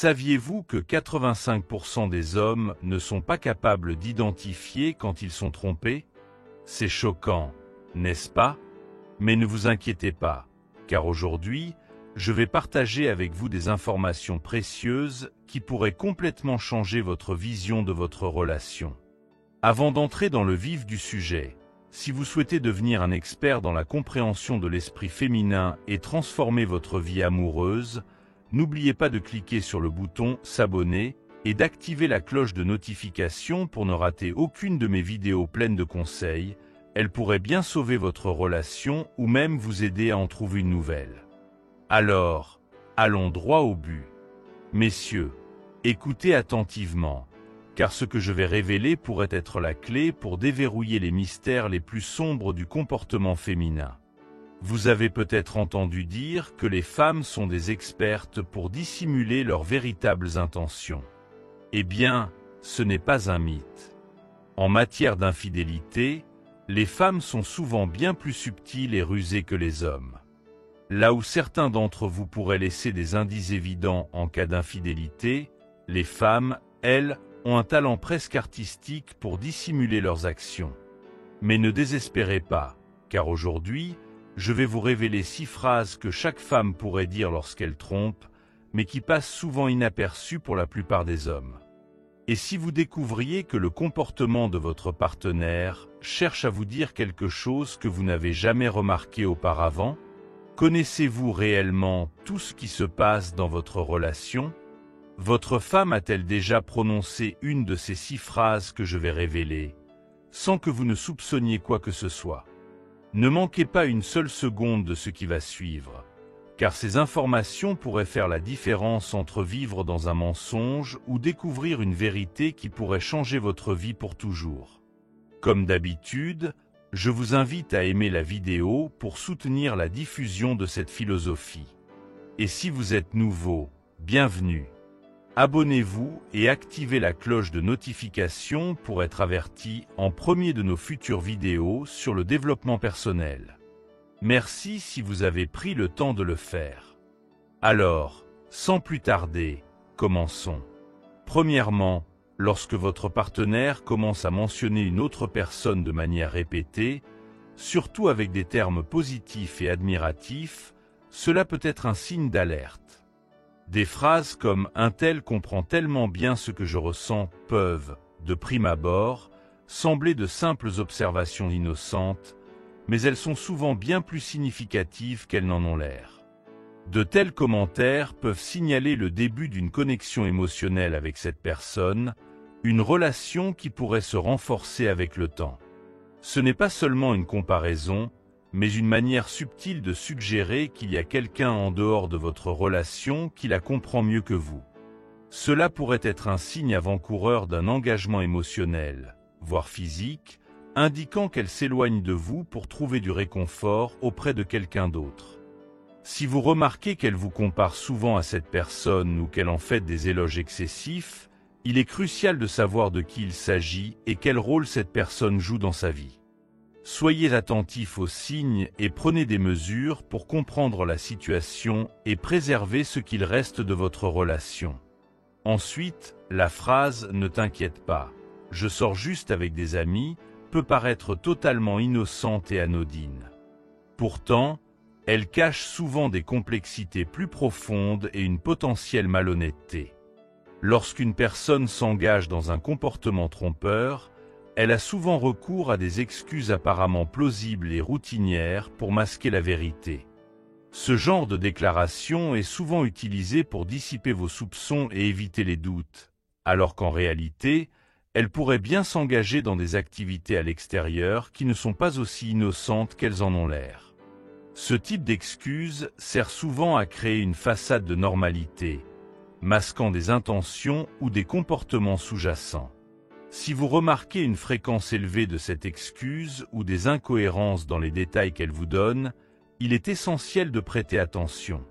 Saviez-vous que 85% des hommes ne sont pas capables d'identifier quand ils sont trompés? C'est choquant, n'est-ce pas? Mais ne vous inquiétez pas, car aujourd'hui, je vais partager avec vous des informations précieuses qui pourraient complètement changer votre vision de votre relation. Avant d'entrer dans le vif du sujet, si vous souhaitez devenir un expert dans la compréhension de l'esprit féminin et transformer votre vie amoureuse, n'oubliez pas de cliquer sur le bouton « S'abonner » et d'activer la cloche de notification pour ne rater aucune de mes vidéos pleines de conseils. Elle pourrait bien sauver votre relation ou même vous aider à en trouver une nouvelle. Alors, allons droit au but. Messieurs, écoutez attentivement, car ce que je vais révéler pourrait être la clé pour déverrouiller les mystères les plus sombres du comportement féminin. Vous avez peut-être entendu dire que les femmes sont des expertes pour dissimuler leurs véritables intentions. Eh bien, ce n'est pas un mythe. En matière d'infidélité, les femmes sont souvent bien plus subtiles et rusées que les hommes. Là où certains d'entre vous pourraient laisser des indices évidents en cas d'infidélité, les femmes, elles, ont un talent presque artistique pour dissimuler leurs actions. Mais ne désespérez pas, car aujourd'hui, je vais vous révéler 6 phrases que chaque femme pourrait dire lorsqu'elle trompe, mais qui passent souvent inaperçues pour la plupart des hommes. Et si vous découvriez que le comportement de votre partenaire cherche à vous dire quelque chose que vous n'avez jamais remarqué auparavant? Connaissez-vous réellement tout ce qui se passe dans votre relation? Votre femme a-t-elle déjà prononcé une de ces 6 phrases que je vais révéler, sans que vous ne soupçonniez quoi que ce soit? Ne manquez pas une seule seconde de ce qui va suivre, car ces informations pourraient faire la différence entre vivre dans un mensonge ou découvrir une vérité qui pourrait changer votre vie pour toujours. Comme d'habitude, je vous invite à aimer la vidéo pour soutenir la diffusion de cette philosophie. Et si vous êtes nouveau, bienvenue. Abonnez-vous et activez la cloche de notification pour être averti en premier de nos futures vidéos sur le développement personnel. Merci si vous avez pris le temps de le faire. Alors, sans plus tarder, commençons. Premièrement, lorsque votre partenaire commence à mentionner une autre personne de manière répétée, surtout avec des termes positifs et admiratifs, cela peut être un signe d'alerte. Des phrases comme « un tel comprend tellement bien ce que je ressens » peuvent, de prime abord, sembler de simples observations innocentes, mais elles sont souvent bien plus significatives qu'elles n'en ont l'air. De tels commentaires peuvent signaler le début d'une connexion émotionnelle avec cette personne, une relation qui pourrait se renforcer avec le temps. Ce n'est pas seulement une comparaison, mais une manière subtile de suggérer qu'il y a quelqu'un en dehors de votre relation qui la comprend mieux que vous. Cela pourrait être un signe avant-coureur d'un engagement émotionnel, voire physique, indiquant qu'elle s'éloigne de vous pour trouver du réconfort auprès de quelqu'un d'autre. Si vous remarquez qu'elle vous compare souvent à cette personne ou qu'elle en fait des éloges excessifs, il est crucial de savoir de qui il s'agit et quel rôle cette personne joue dans sa vie. Soyez attentifs aux signes et prenez des mesures pour comprendre la situation et préserver ce qu'il reste de votre relation. Ensuite, la phrase « Ne t'inquiète pas, je sors juste avec des amis » peut paraître totalement innocente et anodine. Pourtant, elle cache souvent des complexités plus profondes et une potentielle malhonnêteté. Lorsqu'une personne s'engage dans un comportement trompeur, elle a souvent recours à des excuses apparemment plausibles et routinières pour masquer la vérité. Ce genre de déclaration est souvent utilisé pour dissiper vos soupçons et éviter les doutes, alors qu'en réalité, elle pourrait bien s'engager dans des activités à l'extérieur qui ne sont pas aussi innocentes qu'elles en ont l'air. Ce type d'excuse sert souvent à créer une façade de normalité, masquant des intentions ou des comportements sous-jacents. Si vous remarquez une fréquence élevée de cette excuse ou des incohérences dans les détails qu'elle vous donne, il est essentiel de prêter attention.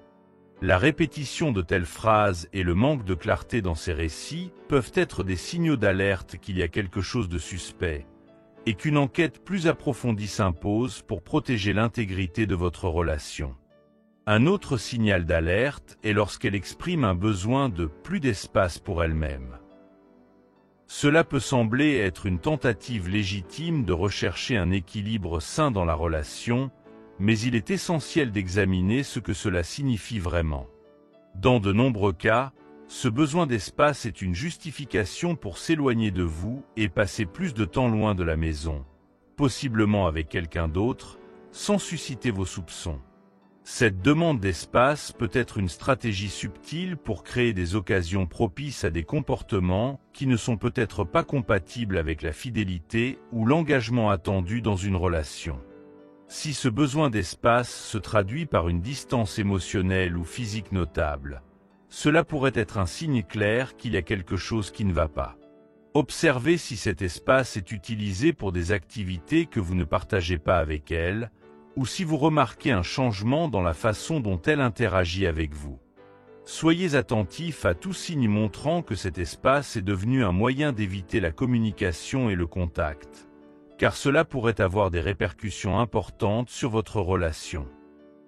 La répétition de telles phrases et le manque de clarté dans ces récits peuvent être des signaux d'alerte qu'il y a quelque chose de suspect, et qu'une enquête plus approfondie s'impose pour protéger l'intégrité de votre relation. Un autre signal d'alerte est lorsqu'elle exprime un besoin de plus d'espace pour elle-même. Cela peut sembler être une tentative légitime de rechercher un équilibre sain dans la relation, mais il est essentiel d'examiner ce que cela signifie vraiment. Dans de nombreux cas, ce besoin d'espace est une justification pour s'éloigner de vous et passer plus de temps loin de la maison, possiblement avec quelqu'un d'autre, sans susciter vos soupçons. Cette demande d'espace peut être une stratégie subtile pour créer des occasions propices à des comportements qui ne sont peut-être pas compatibles avec la fidélité ou l'engagement attendu dans une relation. Si ce besoin d'espace se traduit par une distance émotionnelle ou physique notable, cela pourrait être un signe clair qu'il y a quelque chose qui ne va pas. Observez si cet espace est utilisé pour des activités que vous ne partagez pas avec elle, ou si vous remarquez un changement dans la façon dont elle interagit avec vous. Soyez attentif à tout signe montrant que cet espace est devenu un moyen d'éviter la communication et le contact, car cela pourrait avoir des répercussions importantes sur votre relation.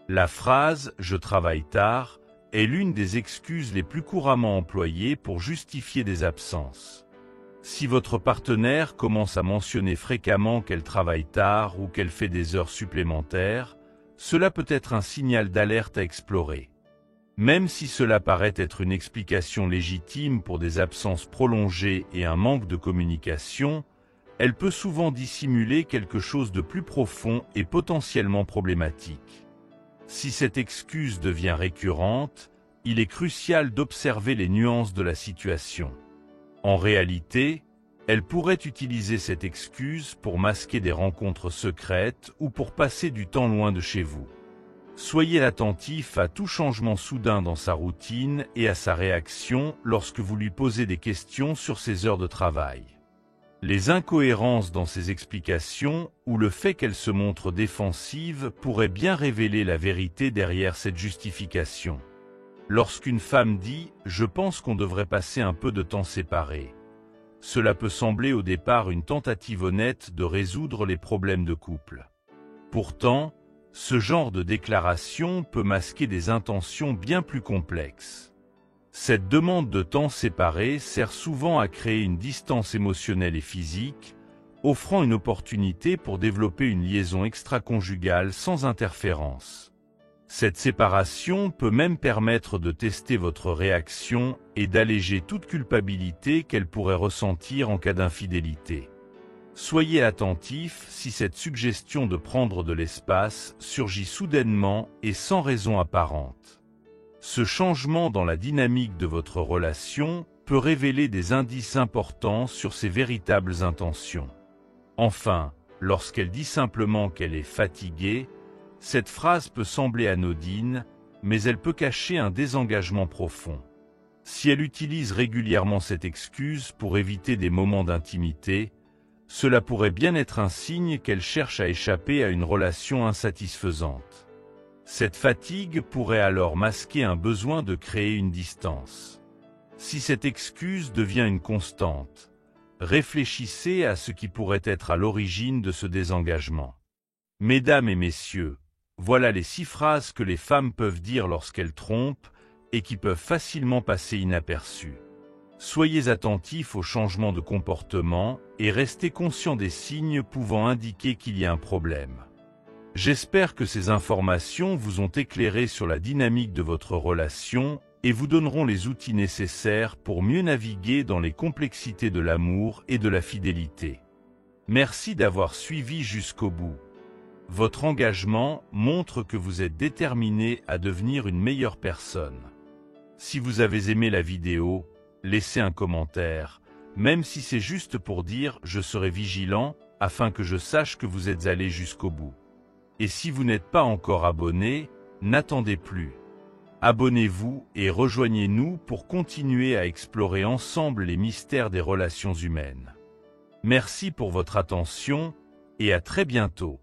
La phrase « je travaille tard » est l'une des excuses les plus couramment employées pour justifier des absences. Si votre partenaire commence à mentionner fréquemment qu'elle travaille tard ou qu'elle fait des heures supplémentaires, cela peut être un signal d'alerte à explorer. Même si cela paraît être une explication légitime pour des absences prolongées et un manque de communication, elle peut souvent dissimuler quelque chose de plus profond et potentiellement problématique. Si cette excuse devient récurrente, il est crucial d'observer les nuances de la situation. En réalité, elle pourrait utiliser cette excuse pour masquer des rencontres secrètes ou pour passer du temps loin de chez vous. Soyez attentif à tout changement soudain dans sa routine et à sa réaction lorsque vous lui posez des questions sur ses heures de travail. Les incohérences dans ses explications ou le fait qu'elle se montre défensive pourraient bien révéler la vérité derrière cette justification. Lorsqu'une femme dit « je pense qu'on devrait passer un peu de temps séparés », cela peut sembler au départ une tentative honnête de résoudre les problèmes de couple. Pourtant, ce genre de déclaration peut masquer des intentions bien plus complexes. Cette demande de temps séparé sert souvent à créer une distance émotionnelle et physique, offrant une opportunité pour développer une liaison extra-conjugale sans interférence. Cette séparation peut même permettre de tester votre réaction et d'alléger toute culpabilité qu'elle pourrait ressentir en cas d'infidélité. Soyez attentif si cette suggestion de prendre de l'espace surgit soudainement et sans raison apparente. Ce changement dans la dynamique de votre relation peut révéler des indices importants sur ses véritables intentions. Enfin, lorsqu'elle dit simplement qu'elle est fatiguée, cette phrase peut sembler anodine, mais elle peut cacher un désengagement profond. Si elle utilise régulièrement cette excuse pour éviter des moments d'intimité, cela pourrait bien être un signe qu'elle cherche à échapper à une relation insatisfaisante. Cette fatigue pourrait alors masquer un besoin de créer une distance. Si cette excuse devient une constante, réfléchissez à ce qui pourrait être à l'origine de ce désengagement. Mesdames et messieurs, voilà les 6 phrases que les femmes peuvent dire lorsqu'elles trompent et qui peuvent facilement passer inaperçues. Soyez attentifs aux changements de comportement et restez conscients des signes pouvant indiquer qu'il y a un problème. J'espère que ces informations vous ont éclairé sur la dynamique de votre relation et vous donneront les outils nécessaires pour mieux naviguer dans les complexités de l'amour et de la fidélité. Merci d'avoir suivi jusqu'au bout. Votre engagement montre que vous êtes déterminé à devenir une meilleure personne. Si vous avez aimé la vidéo, laissez un commentaire, même si c'est juste pour dire « je serai vigilant » afin que je sache que vous êtes allé jusqu'au bout. Et si vous n'êtes pas encore abonné, n'attendez plus. Abonnez-vous et rejoignez-nous pour continuer à explorer ensemble les mystères des relations humaines. Merci pour votre attention et à très bientôt.